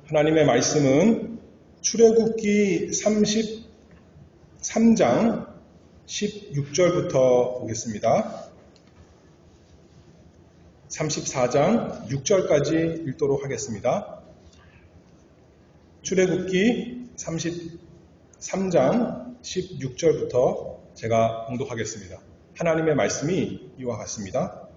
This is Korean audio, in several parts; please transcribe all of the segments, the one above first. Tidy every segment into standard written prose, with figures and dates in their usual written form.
하나님의 말씀은 출애굽기 33장 16절부터 보겠습니다. 34장 6절까지 읽도록 하겠습니다. 출애굽기 33장 16절부터 제가 봉독하겠습니다. 하나님의 말씀이 이와 같습니다.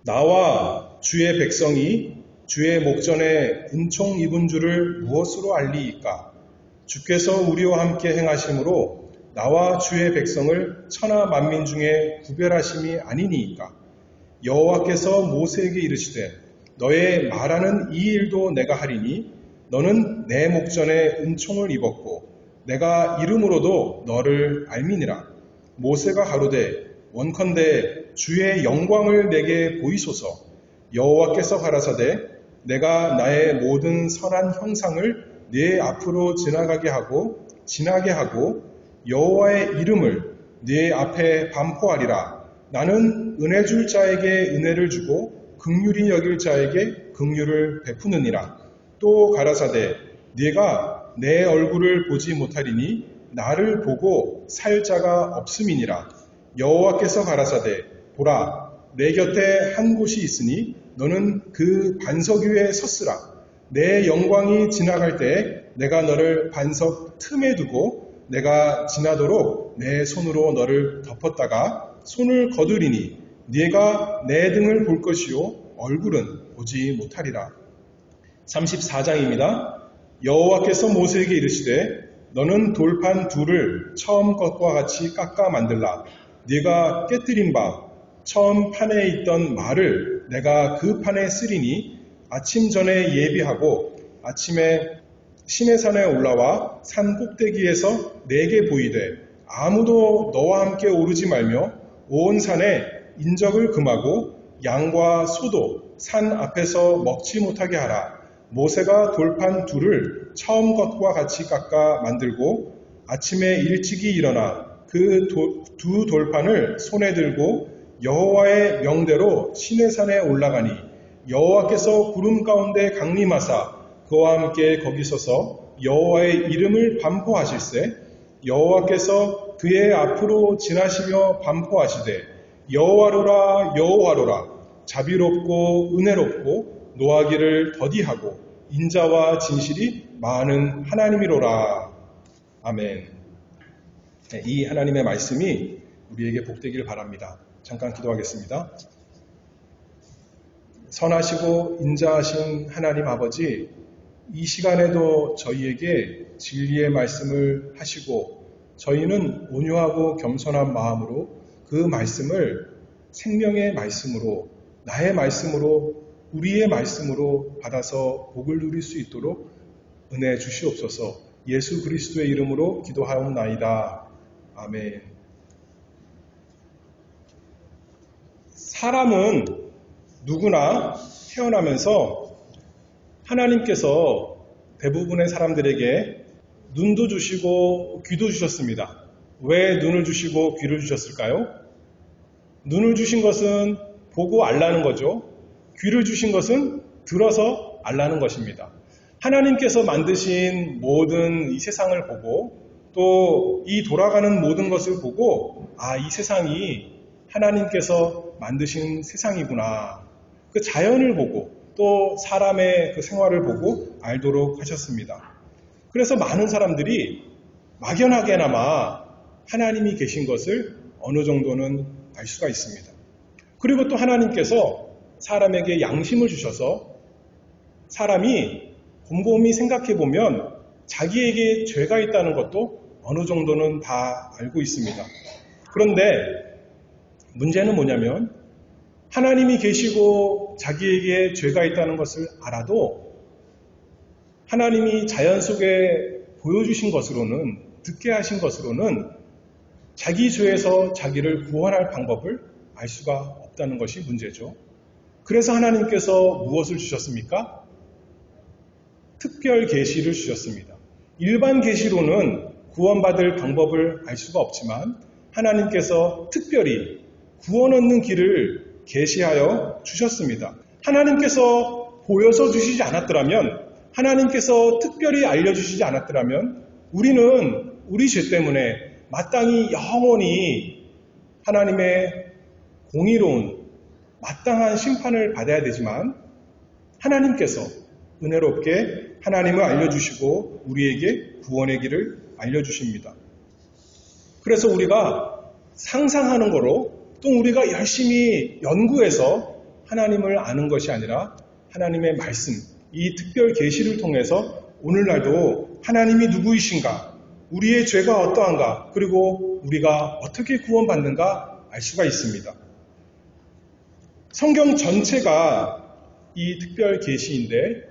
나와 주의 백성이 주의 목전에 은총 입은 줄을 무엇으로 알리이까? 주께서 우리와 함께 행하심으로 나와 주의 백성을 천하 만민 중에 구별하심이 아니니이까? 여호와께서 모세에게 이르시되 너의 말하는 이 일도 내가 하리니 너는 내 목전에 은총을 입었고 내가 이름으로도 너를 알미니라. 모세가 가로되 원컨대 주의 영광을 내게 보이소서. 여호와께서 가라사대 내가 나의 모든 선한 형상을 네 앞으로 지나게 하고 여호와의 이름을 네 앞에 반포하리라. 나는 은혜 줄 자에게 은혜를 주고 긍휼히 여길 자에게 긍휼을 베푸느니라. 또 가라사대 네가 내 얼굴을 보지 못하리니 나를 보고 살 자가 없음이니라. 여호와께서 가라사대 보라 내 곁에 한 곳이 있으니 너는 그 반석 위에 섰으라. 내 영광이 지나갈 때 내가 너를 반석 틈에 두고 내가 지나도록 내 손으로 너를 덮었다가 손을 거두리니 네가 내 등을 볼 것이요 얼굴은 보지 못하리라. 34장입니다. 여호와께서 모세에게 이르시되 너는 돌판 둘을 처음 것과 같이 깎아 만들라. 네가 깨뜨린 바 처음 판에 있던 말을 내가 그 판에 쓰리니 아침 전에 예비하고 아침에 시내산에 올라와 산 꼭대기에서 내게 보이되 아무도 너와 함께 오르지 말며 온 산에 인적을 금하고 양과 소도 산 앞에서 먹지 못하게 하라. 모세가 돌판 둘을 처음 것과 같이 깎아 만들고 아침에 일찍이 일어나 그 두 돌판을 손에 들고 여호와의 명대로 시내산에 올라가니 여호와께서 구름 가운데 강림하사 그와 함께 거기 서서 여호와의 이름을 반포하실세 여호와께서 그의 앞으로 지나시며 반포하시되 여호와로라 여호와로라 자비롭고 은혜롭고 노하기를 더디하고 인자와 진실이 많은 하나님이로라. 아멘. 이 하나님의 말씀이 우리에게 복되기를 바랍니다. 잠깐 기도하겠습니다. 선하시고 인자하신 하나님 아버지, 이 시간에도 저희에게 진리의 말씀을 하시고 저희는 온유하고 겸손한 마음으로 그 말씀을 생명의 말씀으로 나의 말씀으로 우리의 말씀으로 받아서 복을 누릴 수 있도록 은혜 주시옵소서. 예수 그리스도의 이름으로 기도하옵나이다. 아멘. 사람은 누구나 태어나면서 하나님께서 대부분의 사람들에게 눈도 주시고 귀도 주셨습니다. 왜 눈을 주시고 귀를 주셨을까요? 눈을 주신 것은 보고 알라는 거죠. 귀를 주신 것은 들어서 알라는 것입니다. 하나님께서 만드신 모든 이 세상을 보고 또 이 돌아가는 모든 것을 보고 이 세상이 하나님께서 만드신 세상이구나. 그 자연을 보고 또 사람의 그 생활을 보고 알도록 하셨습니다. 그래서 많은 사람들이 막연하게나마 하나님이 계신 것을 어느 정도는 알 수가 있습니다. 그리고 또 하나님께서 사람에게 양심을 주셔서 사람이 곰곰이 생각해보면 자기에게 죄가 있다는 것도 어느 정도는 다 알고 있습니다. 그런데 문제는 뭐냐면 하나님이 계시고 자기에게 죄가 있다는 것을 알아도 하나님이 자연 속에 보여주신 것으로는 듣게 하신 것으로는 자기 죄에서 자기를 구원할 방법을 알 수가 없다는 것이 문제죠. 그래서 하나님께서 무엇을 주셨습니까? 특별 계시를 주셨습니다. 일반 계시로는 구원받을 방법을 알 수가 없지만 하나님께서 특별히 구원 얻는 길을 계시하여 주셨습니다. 하나님께서 보여서 주시지 않았더라면, 하나님께서 특별히 알려주시지 않았더라면 우리는 우리 죄 때문에 마땅히 영원히 하나님의 공의로운 마땅한 심판을 받아야 되지만 하나님께서 은혜롭게 하나님을 알려주시고 우리에게 구원의 길을 알려주십니다. 그래서 우리가 상상하는 거로 또 우리가 열심히 연구해서 하나님을 아는 것이 아니라 하나님의 말씀, 이 특별 계시를 통해서 오늘날도 하나님이 누구이신가, 우리의 죄가 어떠한가, 그리고 우리가 어떻게 구원받는가 알 수가 있습니다. 성경 전체가 이 특별 계시인데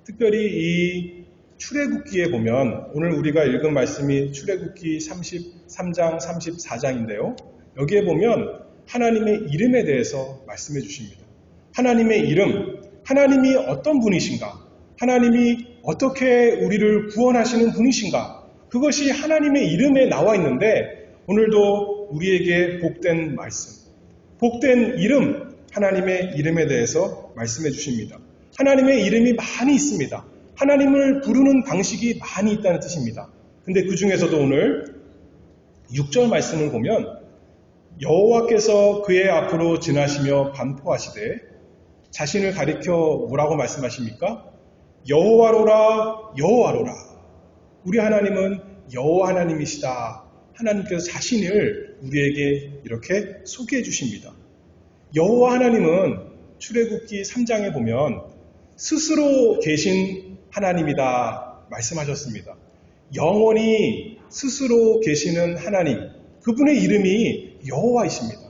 특별히 이 출애굽기에 보면 오늘 우리가 읽은 말씀이 출애굽기 33장, 34장인데요. 여기에 보면 하나님의 이름에 대해서 말씀해 주십니다. 하나님의 이름, 하나님이 어떤 분이신가? 하나님이 어떻게 우리를 구원하시는 분이신가? 그것이 하나님의 이름에 나와 있는데 오늘도 우리에게 복된 말씀, 복된 이름, 하나님의 이름에 대해서 말씀해 주십니다. 하나님의 이름이 많이 있습니다. 하나님을 부르는 방식이 많이 있다는 뜻입니다. 근데 그 중에서도 오늘 6절 말씀을 보면 여호와께서 그의 앞으로 지나시며 반포하시되 자신을 가리켜 뭐라고 말씀하십니까? 여호와로라 여호와로라. 우리 하나님은 여호와 하나님이시다. 하나님께서 자신을 우리에게 이렇게 소개해 주십니다. 여호와 하나님은 출애굽기 3장에 보면 스스로 계신 하나님이다 말씀하셨습니다. 영원히 스스로 계시는 하나님, 그분의 이름이 여호와이십니다.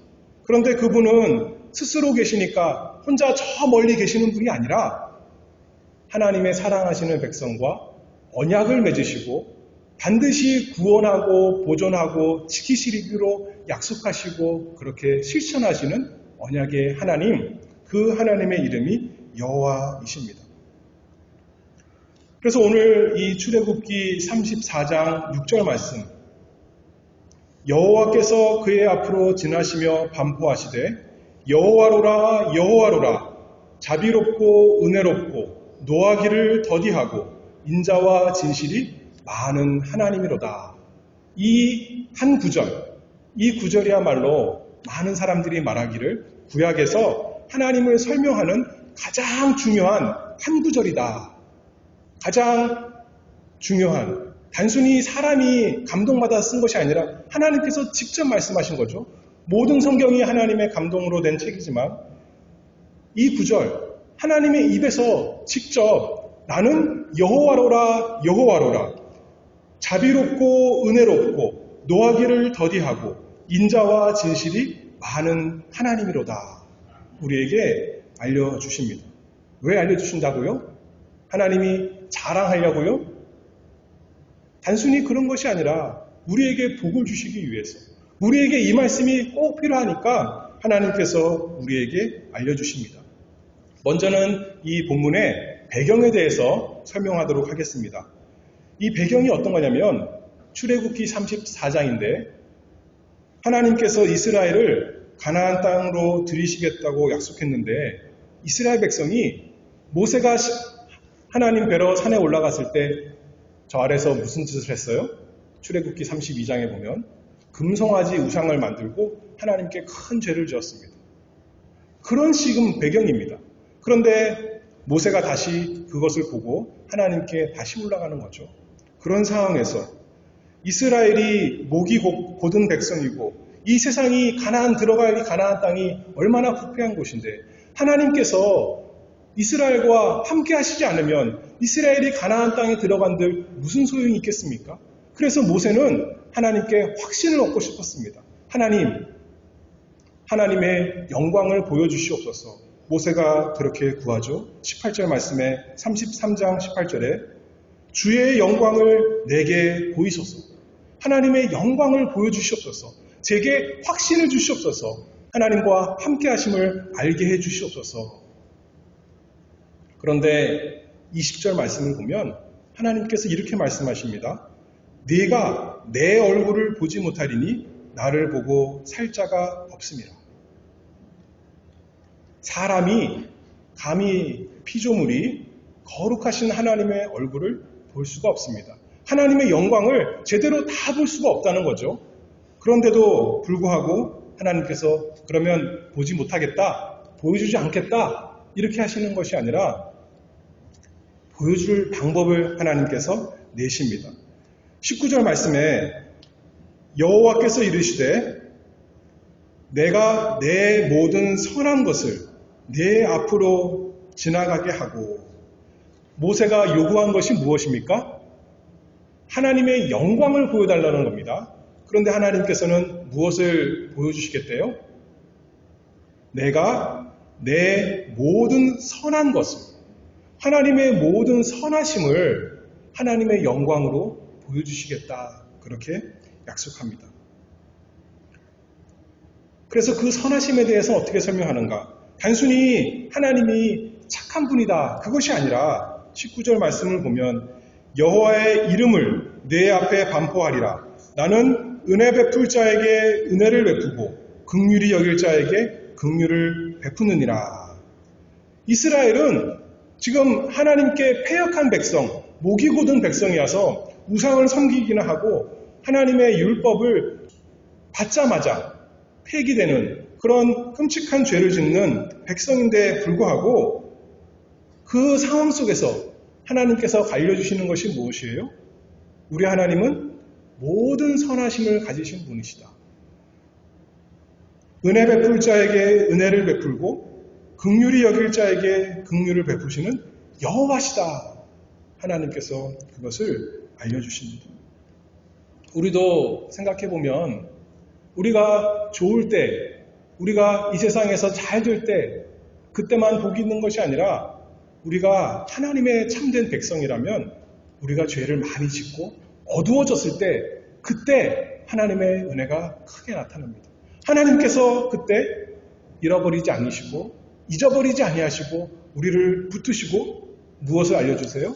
그런데 그분은 스스로 계시니까 혼자 저 멀리 계시는 분이 아니라 하나님의 사랑하시는 백성과 언약을 맺으시고 반드시 구원하고 보존하고 지키시기로 약속하시고 그렇게 실천하시는 언약의 하나님, 그 하나님의 이름이 여호와이십니다. 그래서 오늘 이 출애굽기 34장 6절 말씀, 여호와께서 그의 앞으로 지나시며 반포하시되 여호와로라 여호와로라 자비롭고 은혜롭고 노하기를 더디하고 인자와 진실이 많은 하나님이로다. 이 한 구절, 이 구절이야말로 많은 사람들이 말하기를 구약에서 하나님을 설명하는 가장 중요한 한 구절이다. 가장 중요한, 단순히 사람이 감동받아 쓴 것이 아니라 하나님께서 직접 말씀하신 거죠. 모든 성경이 하나님의 감동으로 된 책이지만 이 구절, 하나님의 입에서 직접 나는 여호와로라 여호와로라 자비롭고 은혜롭고 노하기를 더디하고 인자와 진실이 많은 하나님이로다. 우리에게 알려주십니다. 왜 알려주신다고요? 하나님이 자랑하려고요? 단순히 그런 것이 아니라 우리에게 복을 주시기 위해서, 우리에게 이 말씀이 꼭 필요하니까 하나님께서 우리에게 알려주십니다. 먼저는 이 본문의 배경에 대해서 설명하도록 하겠습니다. 이 배경이 어떤 거냐면 출애굽기 34장인데 하나님께서 이스라엘을 가나안 땅으로 들이시겠다고 약속했는데 이스라엘 백성이 모세가 하나님 뵈러 산에 올라갔을 때 저 아래서 무슨 짓을 했어요? 출애굽기 32장에 보면 금송아지 우상을 만들고 하나님께 큰 죄를 지었습니다. 그런 지금 배경입니다. 그런데 모세가 다시 그것을 보고 하나님께 다시 올라가는 거죠. 그런 상황에서 이스라엘이 목이 곧은 백성이고 이 세상이 들어갈 이 가나안 땅이 얼마나 부패한 곳인데 하나님께서 이스라엘과 함께 하시지 않으면 이스라엘이 가나안 땅에 들어간들 무슨 소용이 있겠습니까? 그래서 모세는 하나님께 확신을 얻고 싶었습니다. 하나님의 영광을 보여주시옵소서. 모세가 그렇게 구하죠. 18절 말씀에 33장 18절에 주의 영광을 내게 보이소서. 하나님의 영광을 보여주시옵소서. 제게 확신을 주시옵소서. 하나님과 함께 하심을 알게 해 주시옵소서. 그런데 20절 말씀을 보면 하나님께서 이렇게 말씀하십니다. 네가 내 얼굴을 보지 못하리니 나를 보고 살 자가 없음이라. 사람이 감히 피조물이 거룩하신 하나님의 얼굴을 볼 수가 없습니다. 하나님의 영광을 제대로 다 볼 수가 없다는 거죠. 그런데도 불구하고 하나님께서 그러면 보지 못하겠다, 보여주지 않겠다 이렇게 하시는 것이 아니라 보여줄 방법을 하나님께서 내십니다. 19절 말씀에 여호와께서 이르시되 내가 내 모든 선한 것을 내 앞으로 지나가게 하고, 모세가 요구한 것이 무엇입니까? 하나님의 영광을 보여달라는 겁니다. 그런데 하나님께서는 무엇을 보여주시겠대요? 내가 내 모든 선한 것을, 하나님의 모든 선하심을 하나님의 영광으로 보여주시겠다, 그렇게 약속합니다. 그래서 그 선하심에 대해서 어떻게 설명하는가? 단순히 하나님이 착한 분이다, 그것이 아니라 19절 말씀을 보면 여호와의 이름을 내 앞에 반포하리라. 나는 은혜 베풀 자에게 은혜를 베푸고 긍휼히 여길 자에게 긍휼을 베푸느니라. 이스라엘은 지금 하나님께 패역한 백성, 목이 곧은 백성이어서 우상을 섬기기는 하고 하나님의 율법을 받자마자 폐기되는 그런 끔찍한 죄를 짓는 백성인데 불구하고 그 상황 속에서 하나님께서 알려주시는 것이 무엇이에요? 우리 하나님은 모든 선하심을 가지신 분이시다. 은혜 베풀 자에게 은혜를 베풀고 긍휼히 여길 자에게 긍휼을 베푸시는 여호와시다. 하나님께서 그것을 알려주십니다. 우리도 생각해보면 우리가 좋을 때, 우리가 이 세상에서 잘 될 때, 그때만 복이 있는 것이 아니라 우리가 하나님의 참된 백성이라면 우리가 죄를 많이 짓고 어두워졌을 때, 그때 하나님의 은혜가 크게 나타납니다. 하나님께서 그때 잃어버리지 않으시고 잊어버리지 아니하시고 우리를 붙드시고 무엇을 알려주세요?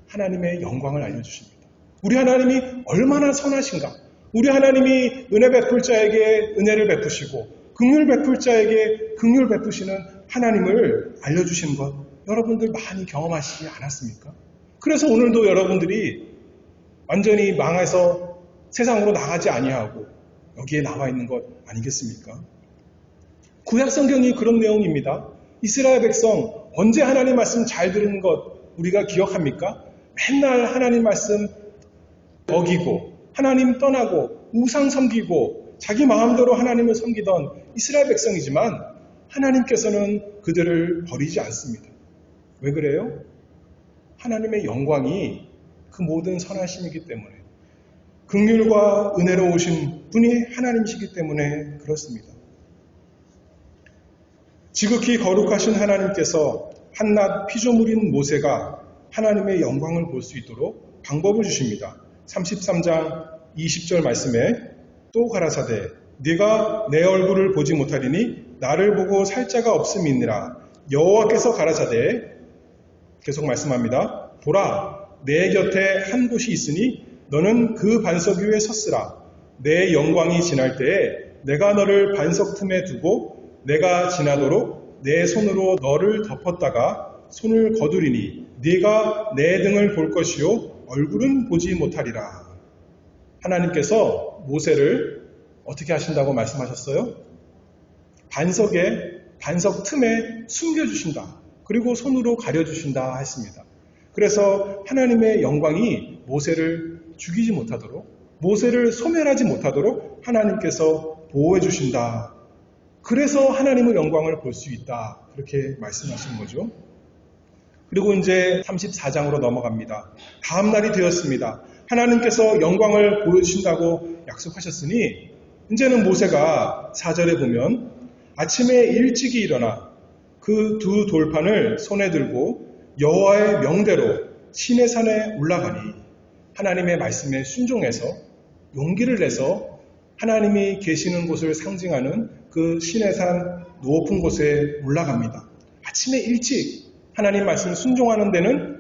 하나님의 영광을 알려주십니다. 우리 하나님이 얼마나 선하신가? 우리 하나님이 은혜 베풀 자에게 은혜를 베푸시고 긍휼 베풀 자에게 긍휼 베푸시는 하나님을 알려주시는 것 여러분들 많이 경험하시지 않았습니까? 그래서 오늘도 여러분들이 완전히 망해서 세상으로 나가지 아니하고 여기에 나와 있는 것 아니겠습니까? 구약 성경이 그런 내용입니다. 이스라엘 백성 언제 하나님 말씀 잘 들은 것 우리가 기억합니까? 맨날 하나님 말씀 어기고 하나님 떠나고 우상 섬기고 자기 마음대로 하나님을 섬기던 이스라엘 백성이지만 하나님께서는 그들을 버리지 않습니다. 왜 그래요? 하나님의 영광이 그 모든 선하심이기 때문에, 긍휼과 은혜로우신 분이 하나님이시기 때문에 그렇습니다. 지극히 거룩하신 하나님께서 한낱 피조물인 모세가 하나님의 영광을 볼 수 있도록 방법을 주십니다. 33장 20절 말씀에 또 가라사대 네가 내 얼굴을 보지 못하리니 나를 보고 살 자가 없음이니라. 여호와께서 가라사대 계속 말씀합니다. 보라 내 곁에 한 곳이 있으니 너는 그 반석 위에 섰으라. 내 영광이 지날 때에 내가 너를 반석 틈에 두고 내가 지나도록 내 손으로 너를 덮었다가 손을 거두리니 네가 내 등을 볼 것이요 얼굴은 보지 못하리라. 하나님께서 모세를 어떻게 하신다고 말씀하셨어요? 반석 틈에 숨겨주신다. 그리고 손으로 가려주신다 했습니다. 그래서 하나님의 영광이 모세를 죽이지 못하도록, 모세를 소멸하지 못하도록 하나님께서 보호해 주신다. 그래서 하나님의 영광을 볼 수 있다. 그렇게 말씀하신 거죠. 그리고 이제 34장으로 넘어갑니다. 다음 날이 되었습니다. 하나님께서 영광을 보여주신다고 약속하셨으니 이제는 모세가 4절에 보면 아침에 일찍이 일어나 그 두 돌판을 손에 들고 여호와의 명대로 시내산에 올라가니 하나님의 말씀에 순종해서 용기를 내서 하나님이 계시는 곳을 상징하는 그 시내산 높은 곳에 올라갑니다. 아침에 일찍 하나님 말씀 순종하는 데는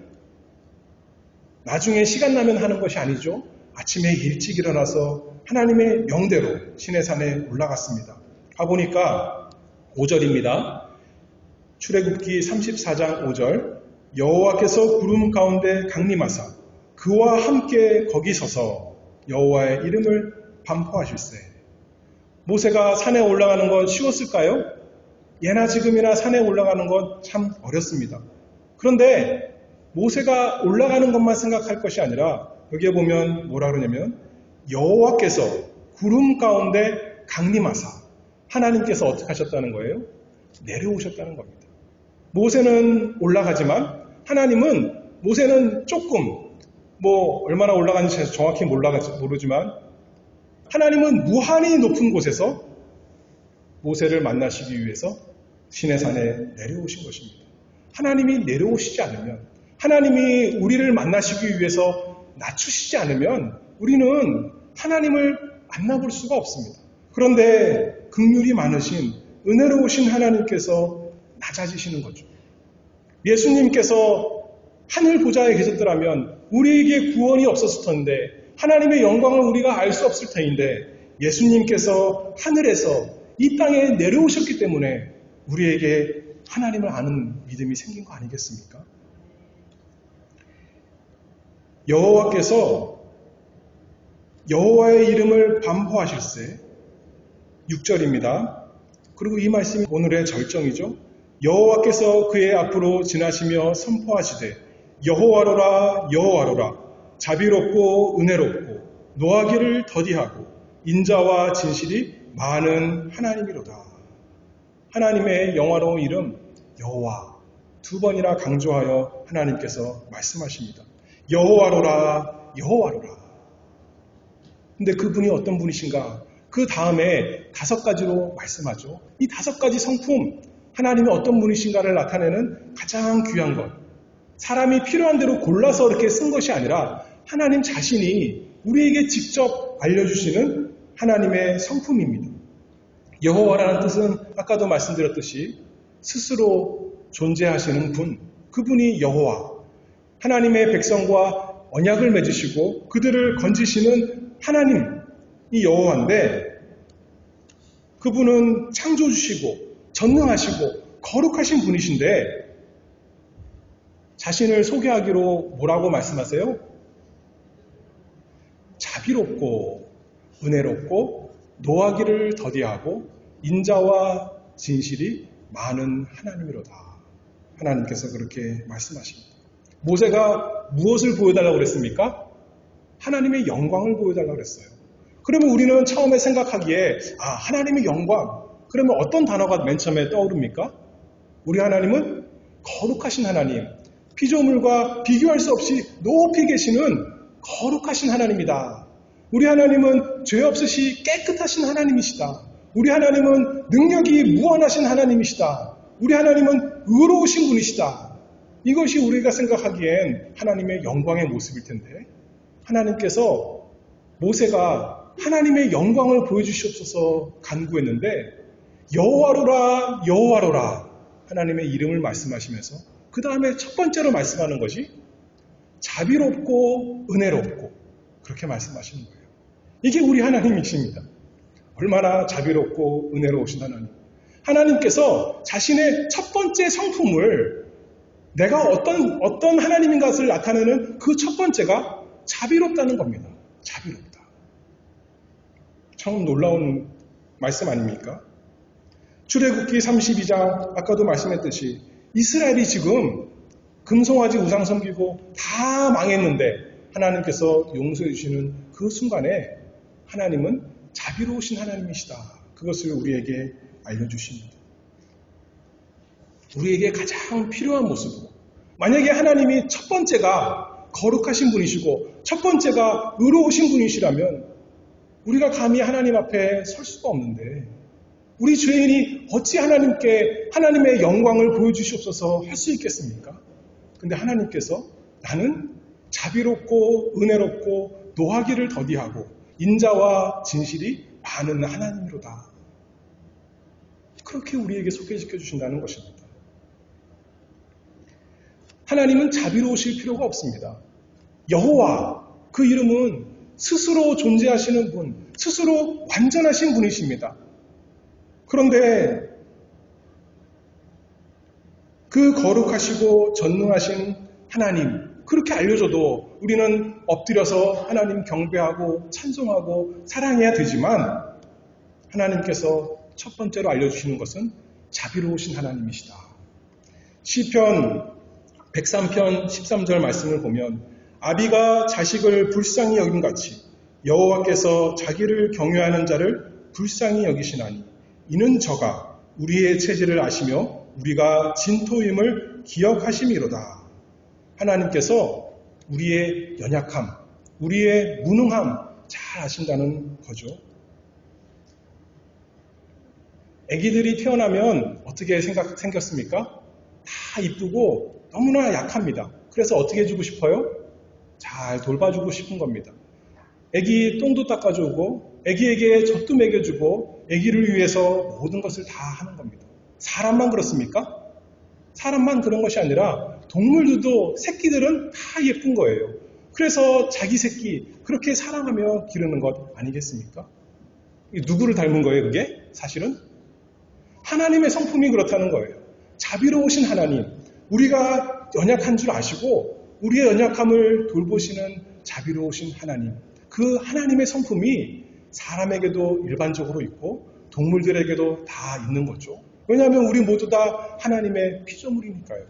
나중에 시간 나면 하는 것이 아니죠. 아침에 일찍 일어나서 하나님의 명대로 시내산에 올라갔습니다. 가보니까 5절입니다. 출애굽기 34장 5절 여호와께서 구름 가운데 강림하사 그와 함께 거기 서서 여호와의 이름을 반포하실세. 모세가 산에 올라가는 건 쉬웠을까요? 예나 지금이나 산에 올라가는 건 참 어렵습니다. 그런데 모세가 올라가는 것만 생각할 것이 아니라 여기에 보면 뭐라 그러냐면 여호와께서 구름 가운데 강림하사 하나님께서 어떻게 하셨다는 거예요? 내려오셨다는 겁니다. 모세는 올라가지만 모세는 조금 얼마나 올라가는지 정확히 모르지만 하나님은 무한히 높은 곳에서 모세를 만나시기 위해서 시내산에 내려오신 것입니다. 하나님이 내려오시지 않으면 하나님이 우리를 만나시기 위해서 낮추시지 않으면 우리는 하나님을 만나볼 수가 없습니다. 그런데 긍휼이 많으신 은혜로우신 하나님께서 낮아지시는 거죠. 예수님께서 하늘 보좌에 계셨더라면 우리에게 구원이 없었을 텐데 하나님의 영광을 우리가 알 수 없을 터인데 예수님께서 하늘에서 이 땅에 내려오셨기 때문에 우리에게 하나님을 아는 믿음이 생긴 거 아니겠습니까? 여호와께서 여호와의 이름을 반포하실세. 6절입니다. 그리고 이 말씀이 오늘의 절정이죠. 여호와께서 그의 앞으로 지나시며 선포하시되 여호와로라 여호와로라 자비롭고 은혜롭고 노하기를 더디하고 인자와 진실이 많은 하나님이로다. 하나님의 영화로운 이름 여호와 두 번이나 강조하여 하나님께서 말씀하십니다. 여호와로라 여호와로라. 근데 그분이 어떤 분이신가? 그 다음에 5가지로 말씀하죠. 이 5가지 성품, 하나님이 어떤 분이신가를 나타내는 가장 귀한 것. 사람이 필요한 대로 골라서 이렇게 쓴 것이 아니라 하나님 자신이 우리에게 직접 알려주시는 하나님의 성품입니다. 여호와라는 뜻은 아까도 말씀드렸듯이 스스로 존재하시는 분, 그분이 여호와. 하나님의 백성과 언약을 맺으시고 그들을 건지시는 하나님이 여호와인데 그분은 창조주시고 전능하시고 거룩하신 분이신데 자신을 소개하기로 뭐라고 말씀하세요? 자비롭고 은혜롭고 노하기를 더디하고 인자와 진실이 많은 하나님이로다. 하나님께서 그렇게 말씀하십니다. 모세가 무엇을 보여달라고 그랬습니까? 하나님의 영광을 보여달라고 그랬어요. 그러면 우리는 처음에 생각하기에 하나님의 영광, 그러면 어떤 단어가 맨 처음에 떠오릅니까? 우리 하나님은 거룩하신 하나님, 피조물과 비교할 수 없이 높이 계시는 거룩하신 하나님이다. 우리 하나님은 죄 없으시 깨끗하신 하나님이시다. 우리 하나님은 능력이 무한하신 하나님이시다. 우리 하나님은 의로우신 분이시다. 이것이 우리가 생각하기엔 하나님의 영광의 모습일 텐데 하나님께서 모세가 하나님의 영광을 보여주시옵소서 간구했는데 여호와로라 여호와로라 하나님의 이름을 말씀하시면서 그 다음에 첫 번째로 말씀하는 것이 자비롭고 은혜롭고 그렇게 말씀하시는 거예요. 이게 우리 하나님이십니다. 얼마나 자비롭고 은혜로우신 하나님. 하나님께서 자신의 첫 번째 성품을 내가 어떤 하나님인 것을 나타내는 그 첫 번째가 자비롭다는 겁니다. 자비롭다. 참 놀라운 말씀 아닙니까? 출애굽기 32장 아까도 말씀했듯이 이스라엘이 지금 금송아지 우상 섬기고 다 망했는데 하나님께서 용서해 주시는 그 순간에 하나님은 자비로우신 하나님이시다. 그것을 우리에게 알려주십니다. 우리에게 가장 필요한 모습으로 만약에 하나님이 첫 번째가 거룩하신 분이시고 첫 번째가 의로우신 분이시라면 우리가 감히 하나님 앞에 설 수가 없는데 우리 죄인이 어찌 하나님께 하나님의 영광을 보여주시옵소서 할 수 있겠습니까? 근데 하나님께서 나는 자비롭고 은혜롭고 노하기를 더디하고 인자와 진실이 많은 하나님이로다. 그렇게 우리에게 소개시켜 주신다는 것입니다. 하나님은 자비로우실 필요가 없습니다. 여호와, 그 이름은 스스로 존재하시는 분, 스스로 완전하신 분이십니다. 그런데 그 거룩하시고 전능하신 하나님, 그렇게 알려줘도 우리는 엎드려서 하나님 경배하고 찬송하고 사랑해야 되지만 하나님께서 첫 번째로 알려주시는 것은 자비로우신 하나님이시다. 시편 103편 13절 말씀을 보면 아비가 자식을 불쌍히 여김같이 여호와께서 자기를 경외하는 자를 불쌍히 여기시나니 이는 저가 우리의 체질을 아시며 우리가 진토임을 기억하심이로다. 하나님께서 우리의 연약함, 우리의 무능함 잘 아신다는 거죠. 아기들이 태어나면 어떻게 생겼습니까? 다 이쁘고 너무나 약합니다. 그래서 어떻게 해주고 싶어요? 잘 돌봐주고 싶은 겁니다. 아기 똥도 닦아주고 아기에게 젖도 먹여주고 아기를 위해서 모든 것을 다 하는 겁니다. 사람만 그렇습니까? 사람만 그런 것이 아니라 동물들도 새끼들은 다 예쁜 거예요. 그래서 자기 새끼 그렇게 사랑하며 기르는 것 아니겠습니까? 누구를 닮은 거예요, 그게? 사실은? 하나님의 성품이 그렇다는 거예요. 자비로우신 하나님, 우리가 연약한 줄 아시고 우리의 연약함을 돌보시는 자비로우신 하나님, 그 하나님의 성품이 사람에게도 일반적으로 있고 동물들에게도 다 있는 거죠. 왜냐하면 우리 모두 다 하나님의 피조물이니까요.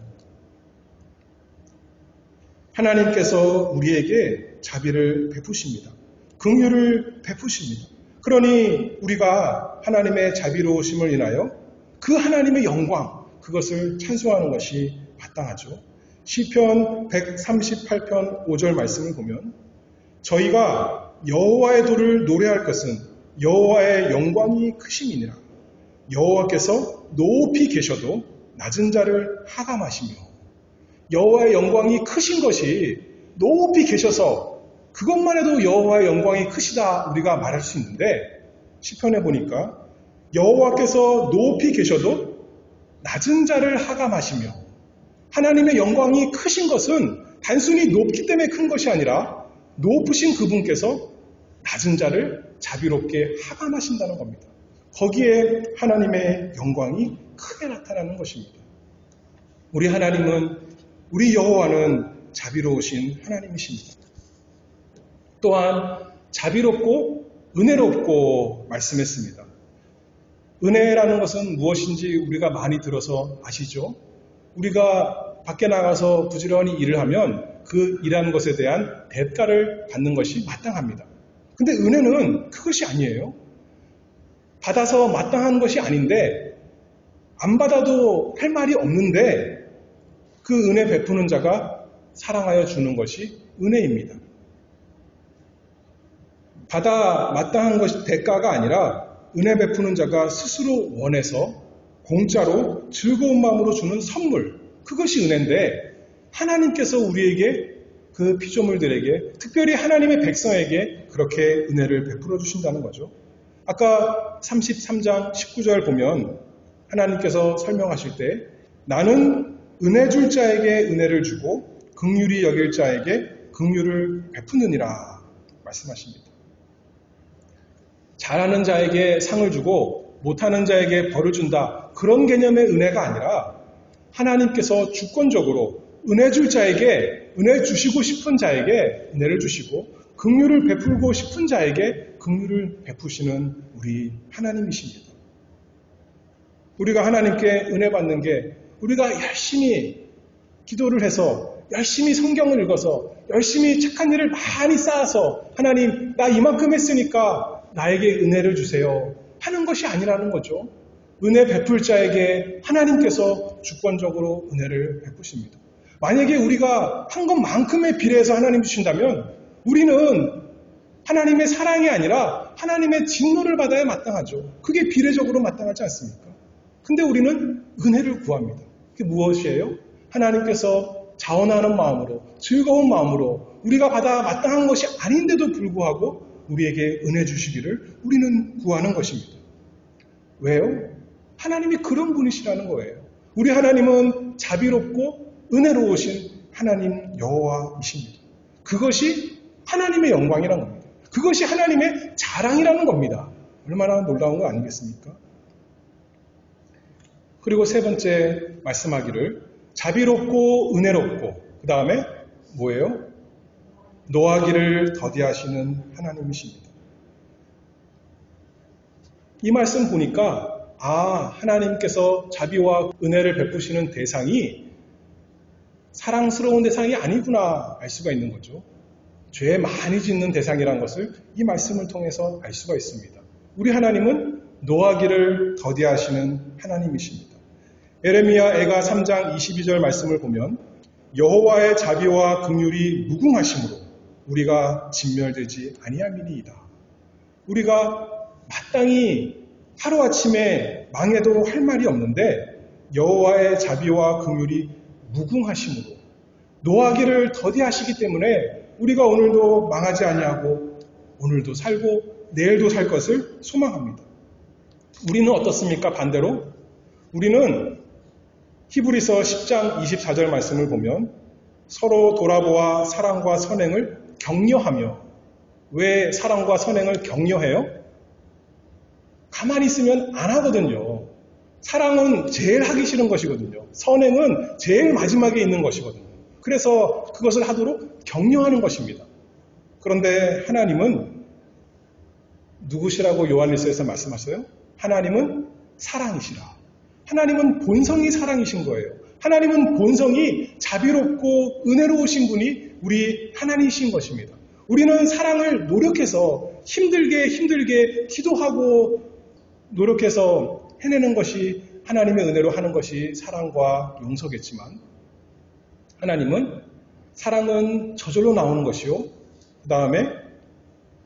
하나님께서 우리에게 자비를 베푸십니다. 긍휼을 베푸십니다. 그러니 우리가 하나님의 자비로우심을 인하여 그 하나님의 영광, 그것을 찬송하는 것이 마땅하죠. 시편 138편 5절 말씀을 보면 저희가 여호와의 도를 노래할 것은 여호와의 영광이 크심이니라. 여호와께서 높이 계셔도 낮은 자를 하감하시며 여호와의 영광이 크신 것이 높이 계셔서 그것만 해도 여호와의 영광이 크시다 우리가 말할 수 있는데 시편에 보니까 여호와께서 높이 계셔도 낮은 자를 하감하시며 하나님의 영광이 크신 것은 단순히 높기 때문에 큰 것이 아니라 높으신 그분께서 낮은 자를 자비롭게 하감하신다는 겁니다. 거기에 하나님의 영광이 크게 나타나는 것입니다. 우리 하나님은, 우리 여호와는 자비로우신 하나님이십니다. 또한 자비롭고 은혜롭고 말씀했습니다. 은혜라는 것은 무엇인지 우리가 많이 들어서 아시죠? 우리가 밖에 나가서 부지런히 일을 하면 그 일하는 것에 대한 대가를 받는 것이 마땅합니다. 근데 은혜는 그것이 아니에요. 받아서 마땅한 것이 아닌데 안 받아도 할 말이 없는데 그 은혜 베푸는 자가 사랑하여 주는 것이 은혜입니다. 받아 마땅한 것이 대가가 아니라 은혜 베푸는 자가 스스로 원해서 공짜로 즐거운 마음으로 주는 선물, 그것이 은혜인데 하나님께서 우리에게 그 피조물들에게 특별히 하나님의 백성에게 그렇게 은혜를 베풀어 주신다는 거죠. 아까 33장 19절 보면 하나님께서 설명하실 때 나는 은혜 줄 자에게 은혜를 주고 긍휼히 여길 자에게 긍휼을 베푸느니라 말씀하십니다. 잘하는 자에게 상을 주고 못하는 자에게 벌을 준다. 그런 개념의 은혜가 아니라 하나님께서 주권적으로 은혜 줄 자에게 은혜 주시고 싶은 자에게 은혜를 주시고 긍휼을 베풀고 싶은 자에게 긍휼을 베푸시는 우리 하나님이십니다. 우리가 하나님께 은혜 받는 게 우리가 열심히 기도를 해서 열심히 성경을 읽어서 열심히 착한 일을 많이 쌓아서 하나님 나 이만큼 했으니까 나에게 은혜를 주세요 하는 것이 아니라는 거죠. 은혜 베풀 자에게 하나님께서 주권적으로 은혜를 베푸십니다. 만약에 우리가 한 것만큼에 비례해서 하나님 주신다면 우리는 하나님의 사랑이 아니라 하나님의 진노를 받아야 마땅하죠. 그게 비례적으로 마땅하지 않습니까? 근데 우리는 은혜를 구합니다. 그게 무엇이에요? 하나님께서 자원하는 마음으로 즐거운 마음으로 우리가 받아 마땅한 것이 아닌데도 불구하고 우리에게 은혜 주시기를 우리는 구하는 것입니다. 왜요? 하나님이 그런 분이시라는 거예요. 우리 하나님은 자비롭고 은혜로우신 하나님 여호와이십니다. 그것이 하나님의 영광이라는 겁니다. 그것이 하나님의 자랑이라는 겁니다. 얼마나 놀라운 거 아니겠습니까? 그리고 세 번째 말씀하기를 자비롭고 은혜롭고 그 다음에 뭐예요? 노하기를 더디하시는 하나님이십니다. 이 말씀 보니까 하나님께서 자비와 은혜를 베푸시는 대상이 사랑스러운 대상이 아니구나 알 수가 있는 거죠. 죄 많이 짓는 대상이라는 것을 이 말씀을 통해서 알 수가 있습니다. 우리 하나님은 노하기를 더디하시는 하나님이십니다. 에레미야 애가 3장 22절 말씀을 보면 여호와의 자비와 긍휼이 무궁하심으로 우리가 진멸되지 아니함이니이다. 우리가 마땅히 하루아침에 망해도 할 말이 없는데 여호와의 자비와 긍휼이 무궁하심으로 노하기를 더디하시기 때문에 우리가 오늘도 망하지 아니하고 오늘도 살고 내일도 살 것을 소망합니다. 우리는 어떻습니까? 반대로 우리는 히브리서 10장 24절 말씀을 보면 서로 돌아보아 사랑과 선행을 격려하며 왜 사랑과 선행을 격려해요? 가만히 있으면 안 하거든요. 사랑은 제일 하기 싫은 것이거든요. 선행은 제일 마지막에 있는 것이거든요. 그래서 그것을 하도록 격려하는 것입니다. 그런데 하나님은 누구시라고 요한일서에서 말씀하세요? 하나님은 사랑이시라. 하나님은 본성이 사랑이신 거예요. 하나님은 본성이 자비롭고 은혜로우신 분이 우리 하나님이신 것입니다. 우리는 사랑을 노력해서 힘들게 기도하고 노력해서 해내는 것이 하나님의 은혜로 하는 것이 사랑과 용서겠지만 하나님은 사랑은 저절로 나오는 것이요. 그 다음에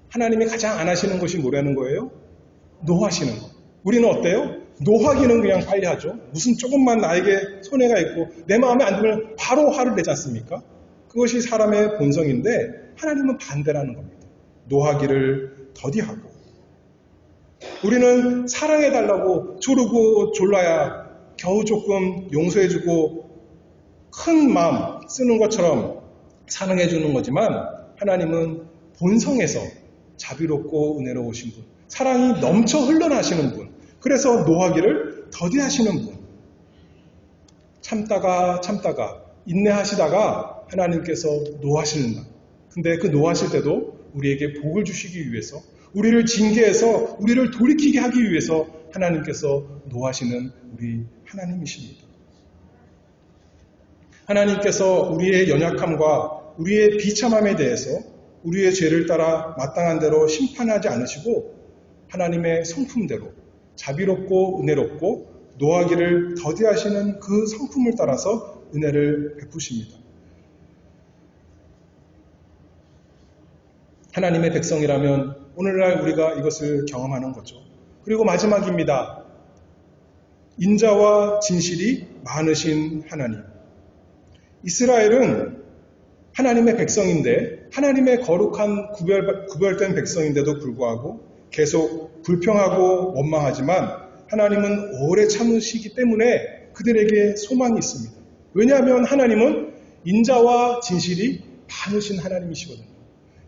하나님이 가장 안 하시는 것이 뭐라는 거예요? 노하시는 것. 우리는 어때요? 노하기는 그냥 빨리 하죠. 무슨 조금만 나에게 손해가 있고 내 마음에 안 들면 바로 화를 내지 않습니까? 그것이 사람의 본성인데 하나님은 반대라는 겁니다. 노하기를 더디하고 우리는 사랑해달라고 조르고 졸라야 겨우 조금 용서해주고 큰 마음 쓰는 것처럼 사랑해주는 거지만 하나님은 본성에서 자비롭고 은혜로우신 분, 사랑이 넘쳐 흘러나시는 분, 그래서 노하기를 더디하시는 분, 참다가 인내하시다가 하나님께서 노하시는 날. 근데 그 노하실 때도 우리에게 복을 주시기 위해서 우리를 징계해서 우리를 돌이키게 하기 위해서 하나님께서 노하시는 우리 하나님이십니다. 하나님께서 우리의 연약함과 우리의 비참함에 대해서 우리의 죄를 따라 마땅한 대로 심판하지 않으시고 하나님의 성품대로 자비롭고 은혜롭고 노하기를 더디하시는 그 성품을 따라서 은혜를 베푸십니다. 하나님의 백성이라면 오늘날 우리가 이것을 경험하는 거죠. 그리고 마지막입니다. 인자와 진실이 많으신 하나님. 이스라엘은 하나님의 백성인데 하나님의 거룩한 구별된 백성인데도 불구하고 계속 불평하고 원망하지만 하나님은 오래 참으시기 때문에 그들에게 소망이 있습니다. 왜냐하면 하나님은 인자와 진실이 많으신 하나님이시거든요.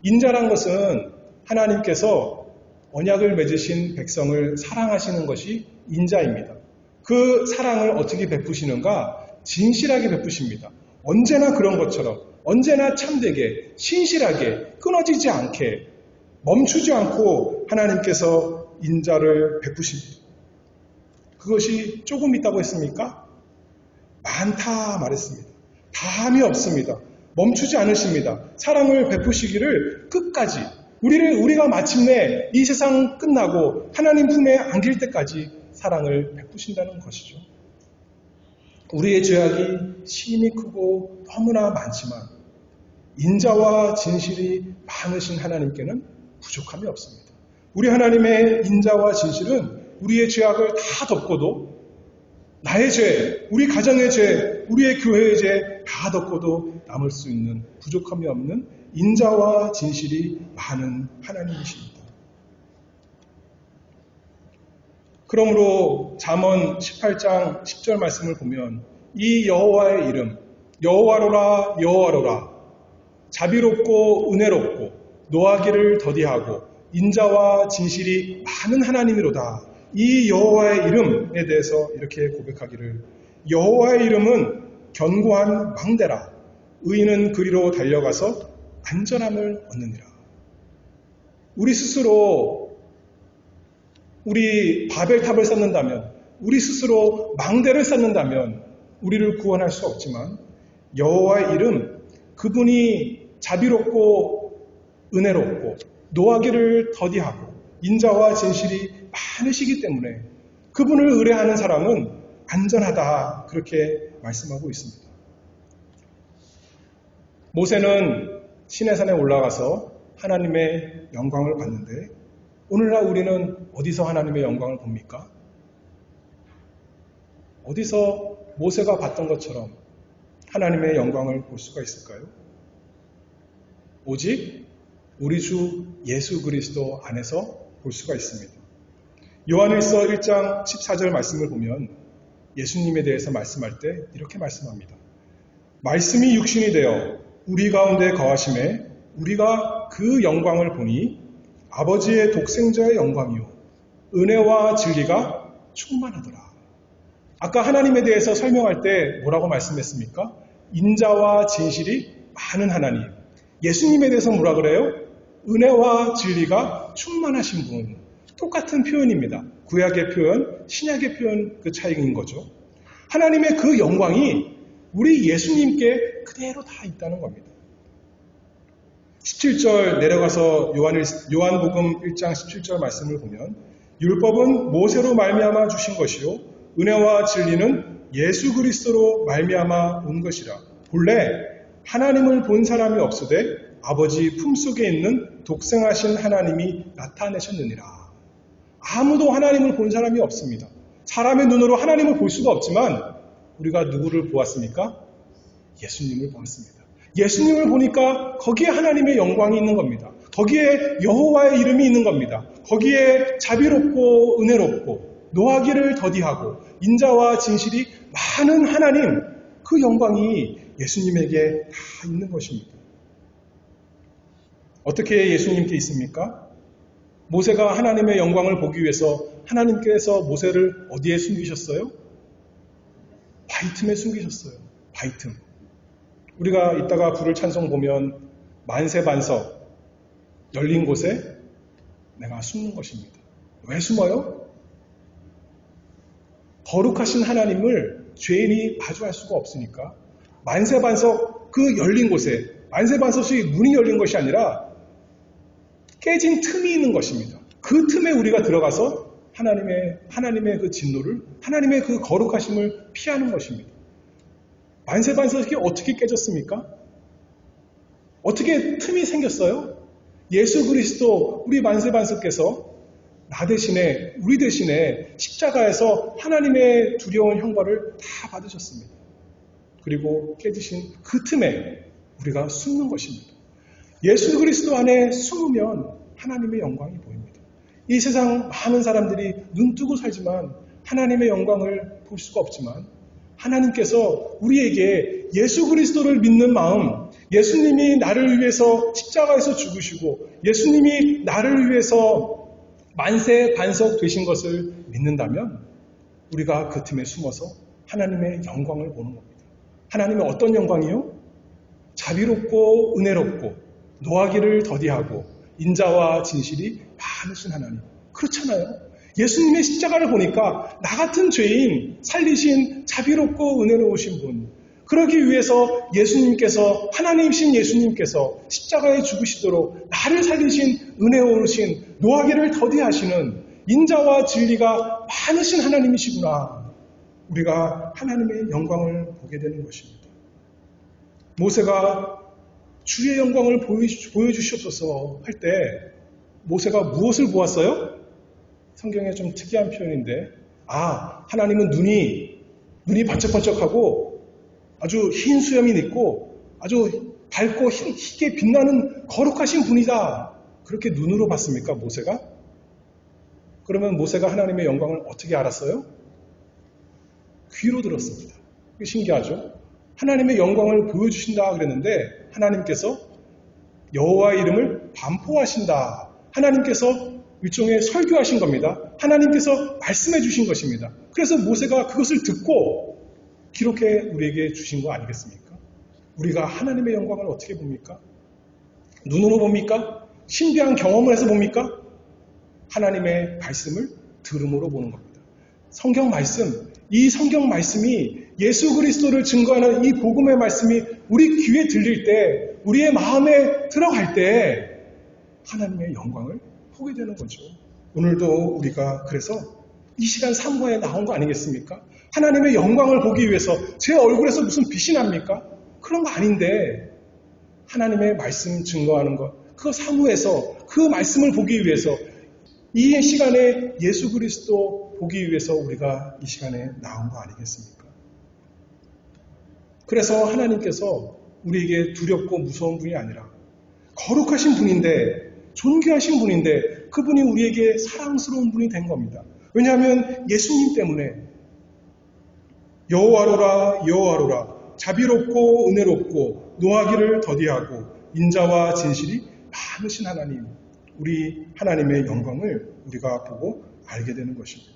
인자란 것은 하나님께서 언약을 맺으신 백성을 사랑하시는 것이 인자입니다. 그 사랑을 어떻게 베푸시는가? 진실하게 베푸십니다. 언제나 그런 것처럼 언제나 참되게 신실하게 끊어지지 않게 멈추지 않고 하나님께서 인자를 베푸십니다. 그것이 조금 있다고 했습니까? 많다 말했습니다. 다함이 없습니다. 멈추지 않으십니다. 사랑을 베푸시기를 끝까지 우리가 마침내 이 세상 끝나고 하나님 품에 안길 때까지 사랑을 베푸신다는 것이죠. 우리의 죄악이 심히 크고 너무나 많지만 인자와 진실이 많으신 하나님께는 부족함이 없습니다. 우리 하나님의 인자와 진실은 우리의 죄악을 다 덮고도 나의 죄, 우리 가정의 죄, 우리의 교회의 죄 다 덮고도 남을 수 있는 부족함이 없는 인자와 진실이 많은 하나님이십니다. 그러므로 잠언 18장 10절 말씀을 보면 이 여호와의 이름, 여호와로라 여호와로라 자비롭고 은혜롭고 노하기를 더디하고 인자와 진실이 많은 하나님이로다. 이 여호와의 이름에 대해서 이렇게 고백하기를 여호와의 이름은 견고한 망대라. 의인은 그리로 달려가서 안전함을 얻느니라. 우리 스스로 우리 바벨탑을 쌓는다면, 우리 스스로 망대를 쌓는다면 우리를 구원할 수 없지만 여호와의 이름, 그분이 자비롭고 은혜롭고 노하기를 더디하고 인자와 진실이 많으시기 때문에 그분을 의뢰하는 사람은 안전하다, 그렇게 말씀하고 있습니다. 모세는 시내산에 올라가서 하나님의 영광을 봤는데 오늘날 우리는 어디서 하나님의 영광을 봅니까? 어디서 모세가 봤던 것처럼 하나님의 영광을 볼 수가 있을까요? 오직 우리 주 예수 그리스도 안에서 볼 수가 있습니다. 요한일서 1장 14절 말씀을 보면 예수님에 대해서 말씀할 때 이렇게 말씀합니다. 말씀이 육신이 되어 우리 가운데 거하심에 우리가 그 영광을 보니 아버지의 독생자의 영광이요 은혜와 진리가 충만하더라. 아까 하나님에 대해서 설명할 때 뭐라고 말씀했습니까? 인자와 진실이 많은 하나님. 예수님에 대해서 뭐라 그래요? 은혜와 진리가 충만하신 분. 똑같은 표현입니다. 구약의 표현, 신약의 표현 그 차이인 거죠. 하나님의 그 영광이 우리 예수님께 그대로 다 있다는 겁니다. 17절 내려가서 요한복음 1장 17절 말씀을 보면 율법은 모세로 말미암아 주신 것이요 은혜와 진리는 예수 그리스도로 말미암아 온 것이라. 본래 하나님을 본 사람이 없으되 아버지 품속에 있는 독생하신 하나님이 나타내셨느니라. 아무도 하나님을 본 사람이 없습니다. 사람의 눈으로 하나님을 볼 수가 없지만 우리가 누구를 보았습니까? 예수님을 보았습니다. 예수님을 보니까 거기에 하나님의 영광이 있는 겁니다. 거기에 여호와의 이름이 있는 겁니다. 거기에 자비롭고 은혜롭고 노하기를 더디하고 인자와 진실이 많은 하나님, 그 영광이 예수님에게 다 있는 것입니다. 어떻게 예수님께 있습니까? 모세가 하나님의 영광을 보기 위해서 하나님께서 모세를 어디에 숨기셨어요? 바위 틈에 숨기셨어요. 바위 틈. 우리가 이따가 부를 찬송 보면 만세반석 열린 곳에 내가 숨는 것입니다. 왜 숨어요? 거룩하신 하나님을 죄인이 마주할 수가 없으니까 만세반석 그 열린 곳에, 만세반석이 문이 열린 것이 아니라 깨진 틈이 있는 것입니다. 그 틈에 우리가 들어가서 하나님의 그 진노를, 하나님의 그 거룩하심을 피하는 것입니다. 만세반석이 어떻게 깨졌습니까? 어떻게 틈이 생겼어요? 예수 그리스도 우리 만세반석께서 나 대신에, 우리 대신에 십자가에서 하나님의 두려운 형벌을 다 받으셨습니다. 그리고 깨지신 그 틈에 우리가 숨는 것입니다. 예수 그리스도 안에 숨으면 하나님의 영광이 보입니다. 이 세상 많은 사람들이 눈 뜨고 살지만 하나님의 영광을 볼 수가 없지만 하나님께서 우리에게 예수 그리스도를 믿는 마음, 예수님이 나를 위해서 십자가에서 죽으시고 예수님이 나를 위해서 만세 반석 되신 것을 믿는다면 우리가 그 틈에 숨어서 하나님의 영광을 보는 겁니다. 하나님의 어떤 영광이요? 자비롭고 은혜롭고 노하기를 더디하고 인자와 진실이 많으신 하나님. 그렇잖아요. 예수님의 십자가를 보니까 나 같은 죄인 살리신 자비롭고 은혜로우신 분. 그러기 위해서 예수님께서, 하나님이신 예수님께서 십자가에 죽으시도록 나를 살리신 은혜로우신 노하기를 더디하시는 인자와 진리가 많으신 하나님이시구나. 우리가 하나님의 영광을 보게 되는 것입니다. 모세가 주의 영광을 보여주시옵소서 할 때 모세가 무엇을 보았어요? 성경에 좀 특이한 표현인데, 하나님은 눈이 번쩍번쩍하고 아주 흰 수염이 있고 아주 밝고 희게 빛나는 거룩하신 분이다. 그렇게 눈으로 봤습니까, 모세가? 그러면 모세가 하나님의 영광을 어떻게 알았어요? 귀로 들었습니다. 그게 신기하죠? 하나님의 영광을 보여주신다 그랬는데 하나님께서 여호와의 이름을 반포하신다. 하나님께서 일종의 설교하신 겁니다. 하나님께서 말씀해 주신 것입니다. 그래서 모세가 그것을 듣고 기록해 우리에게 주신 거 아니겠습니까? 우리가 하나님의 영광을 어떻게 봅니까? 눈으로 봅니까? 신비한 경험을 해서 봅니까? 하나님의 말씀을 들음으로 보는 겁니다. 성경 말씀, 이 성경 말씀이 예수 그리스도를 증거하는 이 복음의 말씀이 우리 귀에 들릴 때, 우리의 마음에 들어갈 때 하나님의 영광을 보게 되는 거죠. 오늘도 우리가 그래서 이 시간 사무에 나온 거 아니겠습니까? 하나님의 영광을 보기 위해서 제 얼굴에서 무슨 빛이 납니까? 그런 거 아닌데 하나님의 말씀 증거하는 것, 그 사무에서 그 말씀을 보기 위해서 이 시간에 예수 그리스도 보기 위해서 우리가 이 시간에 나온 거 아니겠습니까? 그래서 하나님께서 우리에게 두렵고 무서운 분이 아니라 거룩하신 분인데, 존귀하신 분인데 그분이 우리에게 사랑스러운 분이 된 겁니다. 왜냐하면 예수님 때문에 여호와로라 여호와로라 자비롭고 은혜롭고 노하기를 더디하고 인자와 진실이 많으신 하나님, 우리 하나님의 영광을 우리가 보고 알게 되는 것입니다.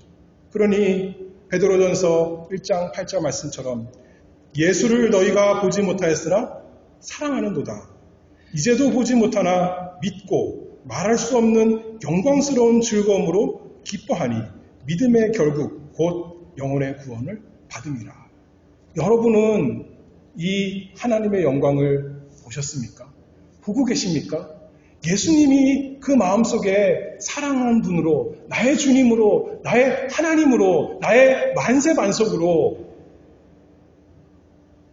그러니 베드로전서 1장 8절 말씀처럼 예수를 너희가 보지 못하였으나 사랑하는도다. 이제도 보지 못하나 믿고 말할 수 없는 영광스러운 즐거움으로 기뻐하니 믿음의 결국 곧 영혼의 구원을 받음이라. 여러분은 이 하나님의 영광을 보셨습니까? 보고 계십니까? 예수님이 그 마음속에 사랑하는 분으로, 나의 주님으로, 나의 하나님으로, 나의 만세만속으로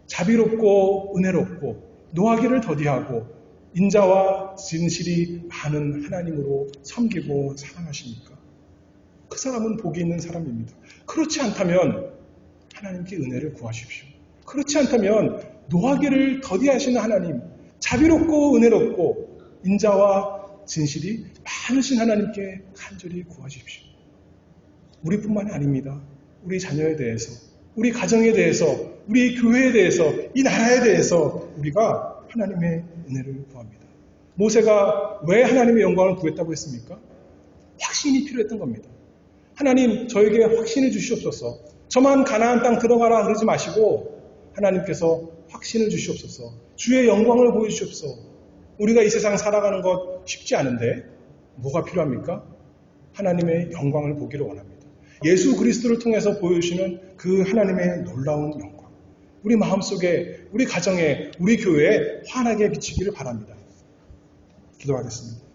자비롭고 은혜롭고 노하기를 더디하고 인자와 진실이 많은 하나님으로 섬기고 사랑하십니까? 그 사람은 복이 있는 사람입니다. 그렇지 않다면 하나님께 은혜를 구하십시오. 그렇지 않다면 노하기를 더디하시는 하나님, 자비롭고 은혜롭고 인자와 진실이 많으신 하나님께 간절히 구하십시오. 우리뿐만이 아닙니다. 우리 자녀에 대해서, 우리 가정에 대해서, 우리 교회에 대해서, 이 나라에 대해서 우리가 하나님의 은혜를 구합니다. 모세가 왜 하나님의 영광을 구했다고 했습니까? 확신이 필요했던 겁니다. 하나님, 저에게 확신을 주시옵소서. 저만 가나안 땅 들어가라 그러지 마시고 하나님께서 확신을 주시옵소서. 주의 영광을 보여주시옵소서. 우리가 이 세상 살아가는 것 쉽지 않은데 뭐가 필요합니까? 하나님의 영광을 보기를 원합니다. 예수 그리스도를 통해서 보여주시는 그 하나님의 놀라운 영광, 우리 마음속에, 우리 가정에, 우리 교회에 환하게 비치기를 바랍니다. 기도하겠습니다.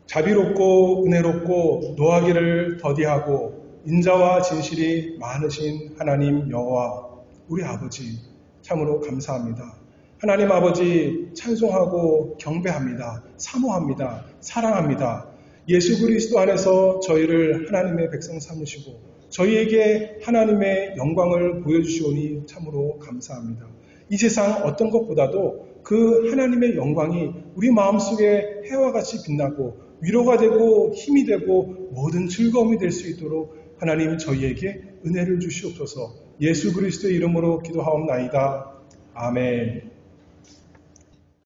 자비롭고 은혜롭고 노하기를 더디하고 인자와 진실이 많으신 하나님 여호와, 우리 아버지 참으로 감사합니다. 하나님 아버지 찬송하고 경배합니다. 사모합니다. 사랑합니다. 예수 그리스도 안에서 저희를 하나님의 백성 삼으시고 저희에게 하나님의 영광을 보여주시오니 참으로 감사합니다. 이 세상 어떤 것보다도 그 하나님의 영광이 우리 마음속에 해와 같이 빛나고 위로가 되고 힘이 되고 모든 즐거움이 될 수 있도록 하나님 저희에게 은혜를 주시옵소서. 예수 그리스도의 이름으로 기도하옵나이다. 아멘.